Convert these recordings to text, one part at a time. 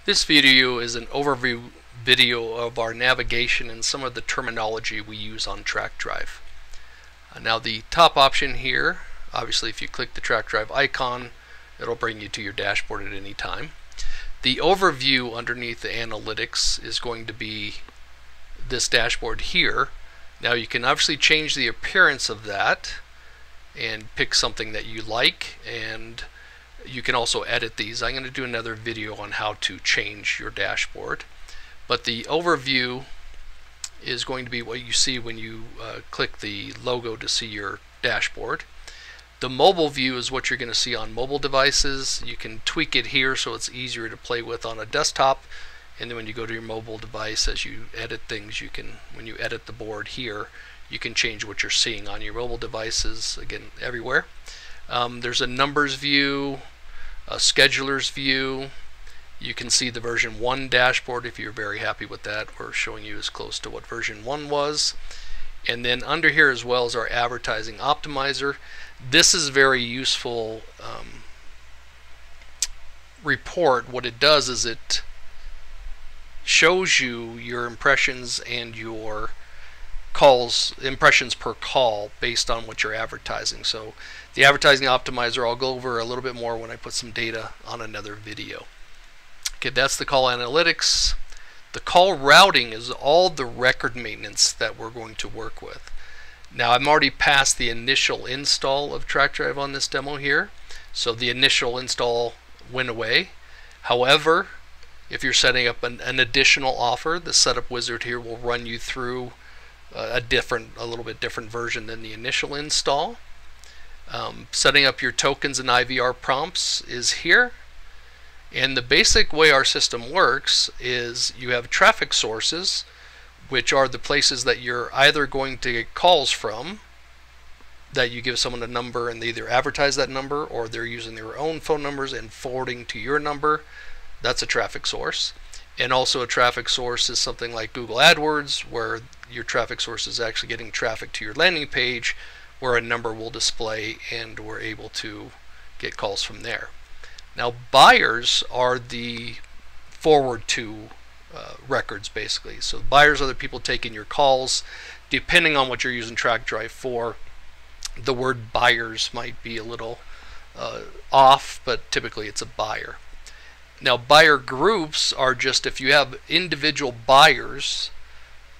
This video is an overview video of our navigation and some of the terminology we use on TrackDrive. Now the top option here, obviously if you click the TrackDrive icon, it'll bring you to your dashboard at any time. The overview underneath the analytics is going to be this dashboard here. Now you can obviously change the appearance of that and pick something that you like, and you can also edit these. I'm going to do another video on how to change your dashboard. But the overview is going to be what you see when you click the logo to see your dashboard. The mobile view is what you're going to see on mobile devices. You can tweak it here so it's easier to play with on a desktop. And then when you go to your mobile device, as you edit things, you can, when you edit the board here, you can change what you're seeing on your mobile devices, again, everywhere. There's a numbers view, a scheduler's view. You can see the version 1 dashboard if you're very happy with that. We're showing you as close to what version 1 was. And then under here as well is our advertising optimizer. This is very useful report. What it does is it shows you your impressions and your calls, impressions per call based on what you're advertising. So the advertising optimizer I'll go over a little bit more when I put some data on another video. Okay, that's the call analytics. The call routing is all the record maintenance that we're going to work with. Now I'm already past the initial install of TrackDrive on this demo here, so the initial install went away. However, if you're setting up an additional offer, the setup wizard here will run you through a little bit different version than the initial install. Setting up your tokens and IVR prompts is here. And the basic way our system works is you have traffic sources, which are the places that you're either going to get calls from, that you give someone a number and they either advertise that number or they're using their own phone numbers and forwarding to your number. That's a traffic source. And also a traffic source is something like Google AdWords, where your traffic source is actually getting traffic to your landing page where a number will display and we're able to get calls from there. Now buyers are the forward to records basically. So buyers are the people taking your calls. Depending on what you're using TrackDrive for, the word buyers might be a little off, but typically it's a buyer. Now buyer groups are just if you have individual buyers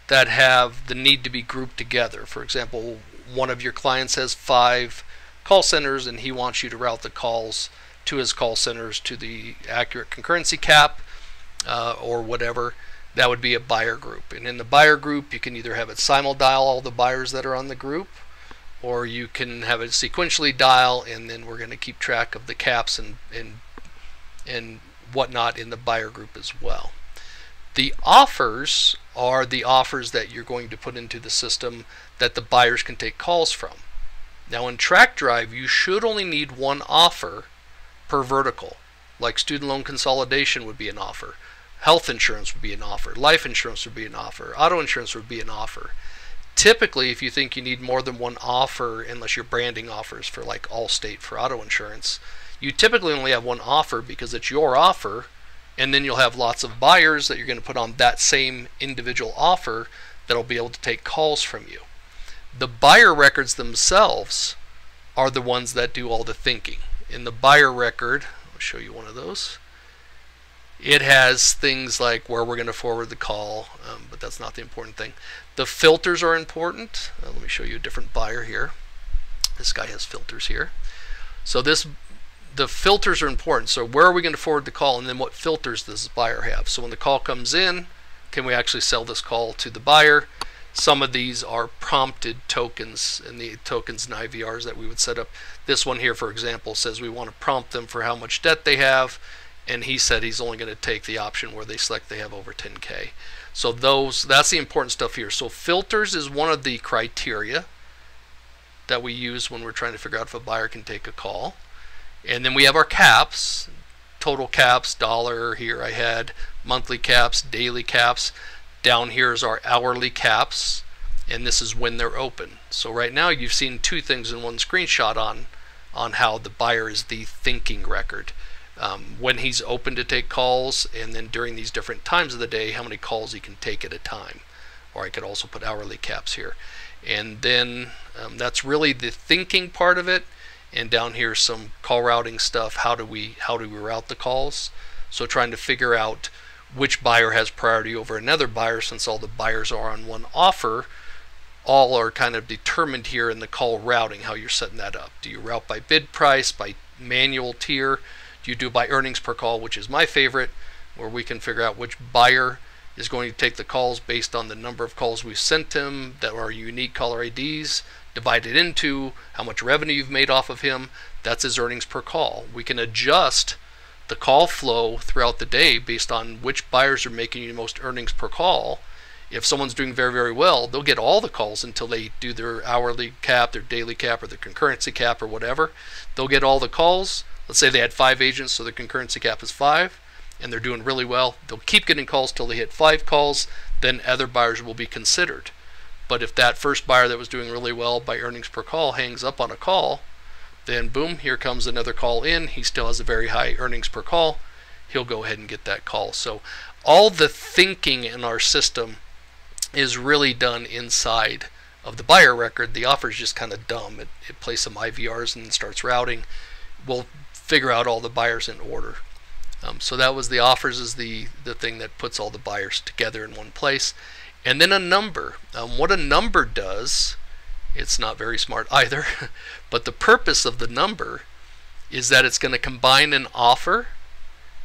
that have the need to be grouped together. For example, one of your clients has 5 call centers and he wants you to route the calls to his call centers to the accurate concurrency cap or whatever. That would be a buyer group. And in the buyer group you can either have it simuldial all the buyers that are on the group, or you can have it sequentially dial, and then we're going to keep track of the caps and whatnot in the buyer group as well. The offers are the offers that you're going to put into the system that the buyers can take calls from. Now in TrackDrive you should only need one offer per vertical. Like student loan consolidation would be an offer, health insurance would be an offer, life insurance would be an offer, auto insurance would be an offer. Typically if you think you need more than one offer, unless you're branding offers for like Allstate for auto insurance, you typically only have one offer because it's your offer, and then you'll have lots of buyers that you're going to put on that same individual offer that'll be able to take calls from you. The buyer records themselves are the ones that do all the thinking. In the buyer record, I'll show you one of those. It has things like where we're going to forward the call, but that's not the important thing. The filters are important. Let me show you a different buyer here. This guy has filters here. So the filters are important. So where are we going to forward the call, and then what filters does this buyer have? So when the call comes in, can we actually sell this call to the buyer? Some of these are prompted tokens, and the tokens and IVRs that we would set up. This one here, for example, says we want to prompt them for how much debt they have, and he said he's only going to take the option where they select they have over 10K. So that's the important stuff here. So filters is one of the criteria that we use when we're trying to figure out if a buyer can take a call. And then we have our caps, total caps, dollar. Here I had monthly caps, daily caps. Down here is our hourly caps, and this is when they're open. So right now you've seen 2 things in one screenshot on how the buyer is the thinking record. when he's open to take calls, and then during these different times of the day, how many calls he can take at a time. Or I could also put hourly caps here. And then that's really the thinking part of it. And down here some call routing stuff. How do we route the calls? So trying to figure out which buyer has priority over another buyer, since all the buyers are on one offer. All are kind of determined here in the call routing, how you're setting that up. Do you route by bid price, by manual tier? Do you do by earnings per call, which is my favorite, where we can figure out which buyer is going to take the calls based on the number of calls we've sent him that are unique caller IDs, divided into how much revenue you've made off of him. That's his earnings per call. We can adjust the call flow throughout the day based on which buyers are making you the most earnings per call. If someone's doing very, very well, they'll get all the calls until they do their hourly cap, their daily cap, or their concurrency cap, or whatever. They'll get all the calls. Let's say they had 5 agents, so their concurrency cap is 5, and they're doing really well. They'll keep getting calls till they hit 5 calls, then other buyers will be considered. But if that first buyer that was doing really well by earnings per call hangs up on a call, then boom, here comes another call in. He still has a very high earnings per call. He'll go ahead and get that call. So all the thinking in our system is really done inside of the buyer record. The offer is just kind of dumb. It plays some IVRs and starts routing. We'll figure out all the buyers in order. So that was the offers, is the thing that puts all the buyers together in one place. And then a number. What a number does, it's not very smart either, but the purpose of the number is that it's going to combine an offer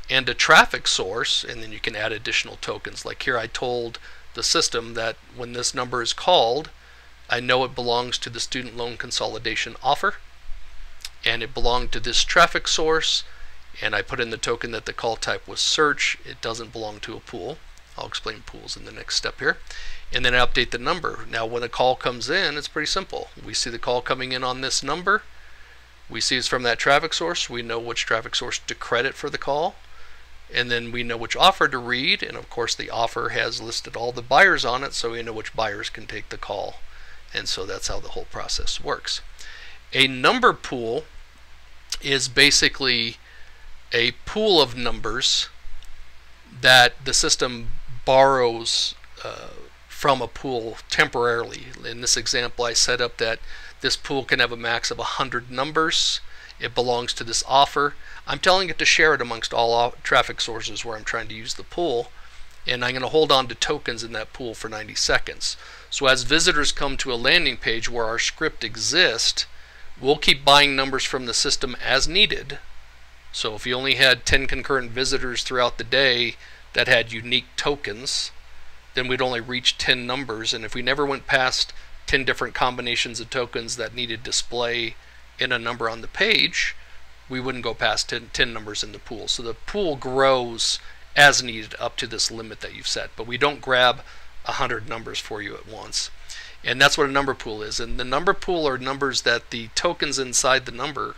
and a traffic source, and then you can add additional tokens. Like here I told the system that when this number is called, I know it belongs to the student loan consolidation offer, and it belonged to this traffic source, and I put in the token that the call type was search. It doesn't belong to a pool. I'll explain pools in the next step here. And then I update the number. Now when a call comes in, it's pretty simple. We see the call coming in on this number. We see it's from that traffic source. We know which traffic source to credit for the call. And then we know which offer to read. And of course the offer has listed all the buyers on it, so we know which buyers can take the call. And so that's how the whole process works. A number pool is basically a pool of numbers that the system borrows from a pool temporarily. In this example, I set up that this pool can have a max of 100 numbers. It belongs to this offer. I'm telling it to share it amongst all traffic sources where I'm trying to use the pool, and I'm going to hold on to tokens in that pool for 90 seconds. So as visitors come to a landing page where our script exists, we'll keep buying numbers from the system as needed. So if you only had 10 concurrent visitors throughout the day that had unique tokens, then we'd only reach 10 numbers. And if we never went past 10 different combinations of tokens that needed display in a number on the page, we wouldn't go past 10 numbers in the pool. So the pool grows as needed up to this limit that you've set, but we don't grab 100 numbers for you at once. And that's what a number pool is. And the number pool are numbers that the tokens inside the number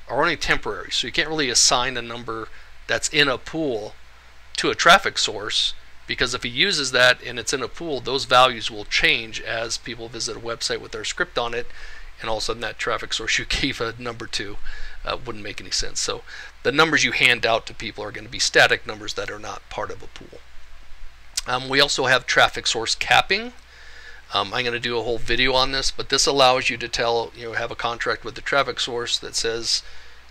are only temporary. So you can't really assign a number that's in a pool to a traffic source, because if he uses that and it's in a pool, those values will change as people visit a website with their script on it, and all of a sudden that traffic source you gave a number to wouldn't make any sense. So the numbers you hand out to people are going to be static numbers that are not part of a pool. We also have traffic source capping. I'm going to do a whole video on this, but this allows you to tell, have a contract with the traffic source that says,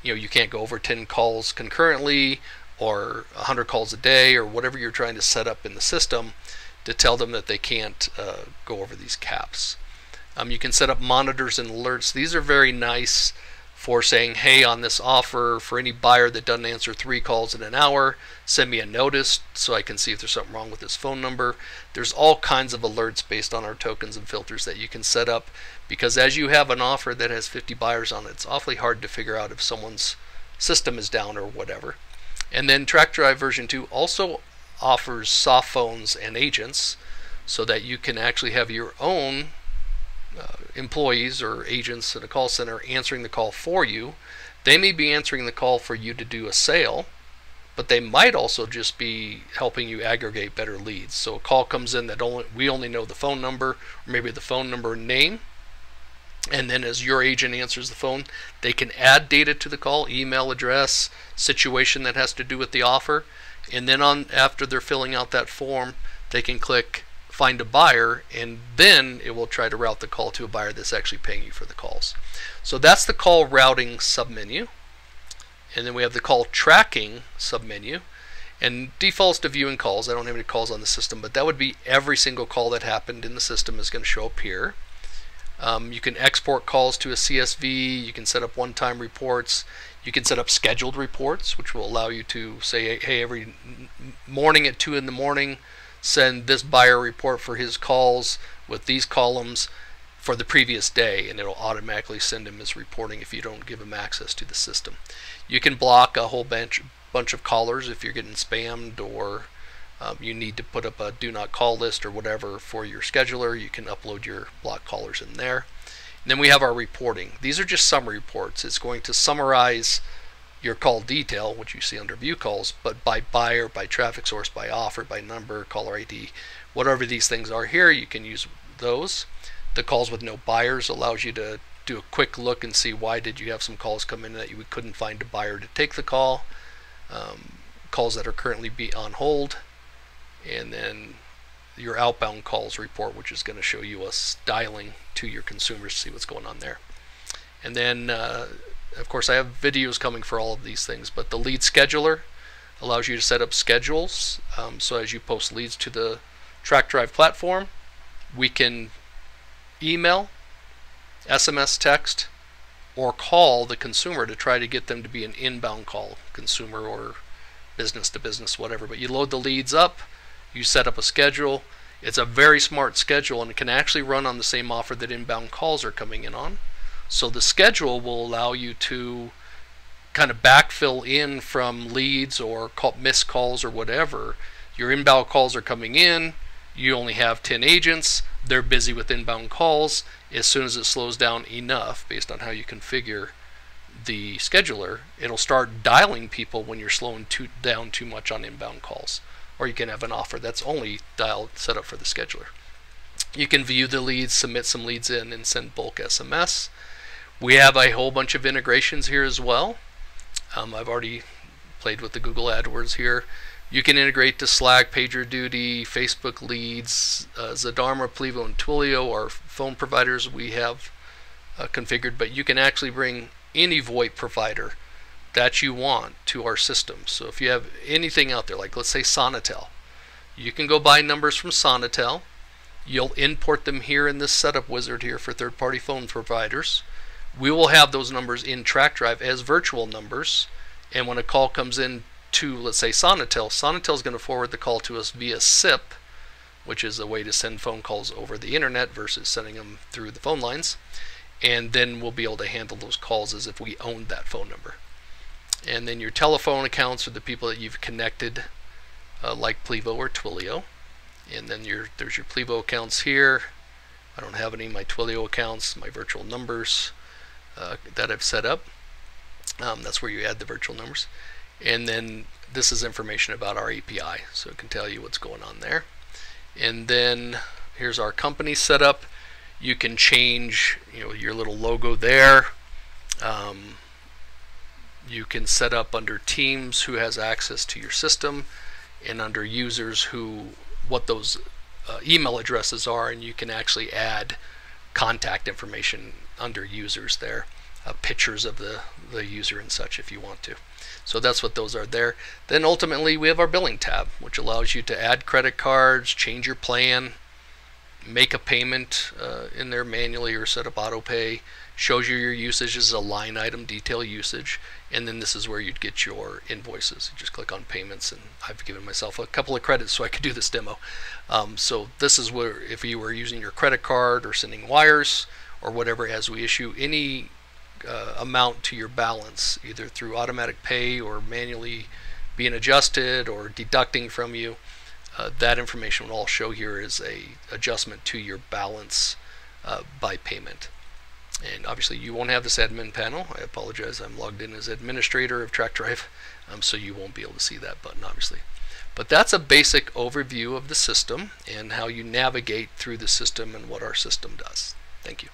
you can't go over 10 calls concurrently, or 100 calls a day, or whatever you're trying to set up in the system, to tell them that they can't go over these caps. You can set up monitors and alerts. These are very nice for saying, hey, on this offer, for any buyer that doesn't answer 3 calls in an hour, send me a notice so I can see if there's something wrong with this phone number. There's all kinds of alerts based on our tokens and filters that you can set up, because as you have an offer that has 50 buyers on it, it's awfully hard to figure out if someone's system is down or whatever. And then TrackDrive version 2 also offers soft phones and agents, so that you can actually have your own employees or agents at a call center answering the call for you. They may be answering the call for you to do a sale, but they might also just be helping you aggregate better leads. So a call comes in that we only know the phone number, or maybe the phone number and name, And then as your agent answers the phone, they can add data to the call, email address, situation that has to do with the offer, and then after they're filling out that form, they can click find a buyer, and then it will try to route the call to a buyer that's actually paying you for the calls. So that's the call routing submenu. And then we have the call tracking submenu, and defaults to viewing calls. I don't have any calls on the system, but that would be every single call that happened in the system is going to show up here. You can export calls to a CSV. You can set up one-time reports. You can set up scheduled reports, which will allow you to say, hey, every morning at 2 in the morning, send this buyer report for his calls with these columns for the previous day, and it'll automatically send him his reporting if you don't give him access to the system. You can block a whole bunch of callers if you're getting spammed, or you need to put up a do not call list or whatever for your scheduler. You can upload your block callers in there. And then we have our reporting. These are just summary reports. It's going to summarize your call detail, which you see under view calls, but by buyer, by traffic source, by offer, by number, caller ID, whatever these things are here, you can use those. The calls with no buyers allows you to do a quick look and see why did you have some calls come in that you couldn't find a buyer to take the call. Calls that are currently on hold, and then your outbound calls report, which is going to show you us dialing to your consumers to see what's going on there. And then of course I have videos coming for all of these things, but the lead scheduler allows you to set up schedules. So as you post leads to the TrackDrive platform, we can email, SMS text, or call the consumer to try to get them to be an inbound call, consumer or business to business, whatever. But you load the leads up, you set up a schedule. It's a very smart schedule, and it can actually run on the same offer that inbound calls are coming in on. So the schedule will allow you to kind of backfill in from leads or missed calls or whatever. Your inbound calls are coming in, you only have 10 agents, they're busy with inbound calls. As soon as it slows down enough, based on how you configure the scheduler, it'll start dialing people when you're slowing down too much on inbound calls. Or you can have an offer that's only set up for the scheduler. You can view the leads, submit some leads in, and send bulk SMS. We have a whole bunch of integrations here as well. I've already played with the Google AdWords here. You can integrate to Slack, PagerDuty, Facebook Leads, Zadarma, Plivo, and Twilio are phone providers we have configured, but you can actually bring any VoIP provider that you want to our system. So if you have anything out there, like let's say Sonatel, you can go buy numbers from Sonatel. You'll import them here in this setup wizard here for third-party phone providers. We will have those numbers in TrackDrive as virtual numbers, and when a call comes in to, let's say, Sonatel, Sonatel is going to forward the call to us via SIP, which is a way to send phone calls over the internet versus sending them through the phone lines, and then we'll be able to handle those calls as if we owned that phone number. And then your telephone accounts are the people that you've connected, like Plivo or Twilio. And then there's your Plivo accounts here. I don't have any of my Twilio accounts, my virtual numbers that I've set up. That's where you add the virtual numbers. And then this is information about our API, so it can tell you what's going on there. And then here's our company setup. You can change, your little logo there. You can set up under teams who has access to your system, and under users what those email addresses are, and you can actually add contact information under users there, pictures of the user and such if you want to. So that's what those are there. Then ultimately we have our billing tab, which allows you to add credit cards, change your plan, make a payment in there manually or set up auto pay, shows you your usage as a line item, detail usage, and then this is where you'd get your invoices. You just click on payments, and I've given myself a couple of credits so I could do this demo. So this is where, if you were using your credit card or sending wires or whatever, as we issue any amount to your balance, either through automatic pay or manually being adjusted or deducting from you, that information will all show here as a adjustment to your balance by payment. And obviously you won't have this admin panel. I apologize, I'm logged in as administrator of TrackDrive, so you won't be able to see that button obviously. But that's a basic overview of the system and how you navigate through the system and what our system does. Thank you.